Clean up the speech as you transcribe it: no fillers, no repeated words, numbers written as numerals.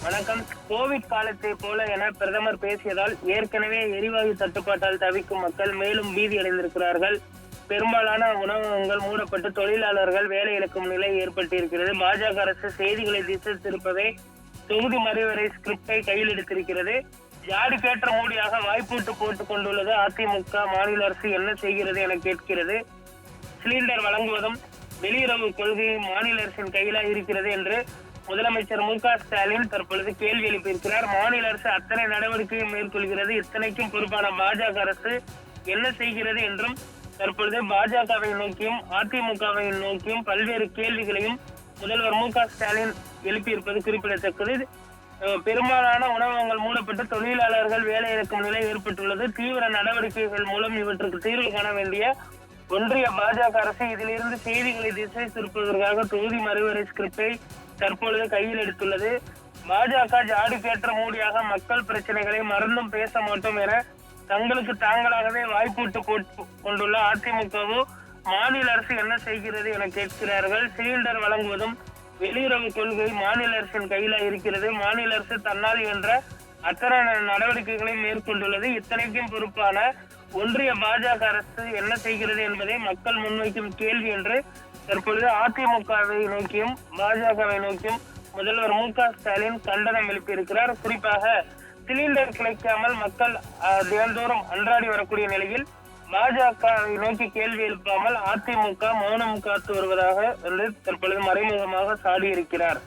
வணக்கம். கோவிட் காலத்தை போல என பிரதமர் பேசியதால் ஏற்கனவே எரிவாயு தட்டுப்பாட்டால் தவிக்கும் மக்கள் மேலும் பீதியடைந்திருக்கிறார்கள். பெரும்பாலான உணவகங்கள் மூடப்பட்டு தொழிலாளர்கள் வேலை இழக்கும் நிலை ஏற்பட்டிருக்கிறது. பாஜக அரசு செய்திகளை திசை திருப்பதை தொகுதி மறுவரை ஸ்கிரிப்டை கையில் எடுத்திருக்கிறது. ஜாடிக்கேற்ற மூடியாக வாய்ப்பூட்டு போட்டுக் கொண்டுள்ளது அதிமுக. மாநில அரசு என்ன செய்கிறது என கேட்கிறது. சிலிண்டர் வழங்குவதும் வெளியுறவு கொள்கை மாநில அரசின் கையில இருக்கிறது என்று முதலமைச்சர் மு.க.ஸ்டாலின் தற்பொழுது கேள்வி எழுப்பியிருக்கிறார். மாநில அரசு அத்தனை நடவடிக்கையும் மேற்கொள்கிறது, இத்தனைக்கும் பொறுப்பான பாஜக அரசு என்ன செய்கிறது என்றும் தற்பொழுது பாஜகவை நோக்கியும் அதிமுகவை நோக்கியும் பல்வேறு கேள்விகளையும் முதல்வர் மு.க.ஸ்டாலின் எழுப்பியிருப்பது குறிப்பிடத்தக்கது. பெரும்பாலான உணவகங்கள் மூடப்பட்டு தொழிலாளர்கள் வேலை இழக்கும் நிலை ஏற்பட்டுள்ளது. தீவிர நடவடிக்கைகள் மூலம் இவற்றுக்கு தீர்வு காண வேண்டிய ஒன்றிய பாஜக அரசு இதிலிருந்து செய்திகளை திசை திருப்பதற்காக தொகுதி மறுவரை ஸ்கிரிப்டை தற்பொழுது கையில் எடுத்துள்ளது. பாஜக ஜாடிக்கேற்ற மூடியாக மக்கள் பிரச்சனைகளை மறந்தும் பேச மாட்டோம் என தங்களுக்கு தாங்களாகவே வாய்ப்பூட்டு போட்டு கொண்டுள்ள அதிமுகவோ மாநில அரசு என்ன செய்கிறது என கேட்கிறார்கள். சிலிண்டர் வழங்குவதும் வெளியுறவு கொள்கை மாநில அரசின் கையில இருக்கிறது. மாநில அரசு தன்னால் என்ற அத்தனை நடவடிக்கைகளை மேற்கொண்டுள்ளது. இத்தனைக்கும் பொறுப்பான ஒன்றிய பாஜக அரசு என்ன செய்கிறது என்பதை மக்கள் முன்வைக்கும் கேள்வி என்று தற்பொழுது அதிமுகவை நோக்கியும் பாஜகவை நோக்கியும் முதல்வர் மு.க.ஸ்டாலின் கண்டனம் எழுப்பியிருக்கிறார். குறிப்பாக சிலிண்டர் கிடைக்காமல் மக்கள் தினந்தோறும் அன்றாடி வரக்கூடிய நிலையில் பாஜகவை நோக்கி கேள்வி எழுப்பாமல் அதிமுக மௌனம் காத்து வருவதாக என்று தற்பொழுது மறைமுகமாக சாடியிருக்கிறார்.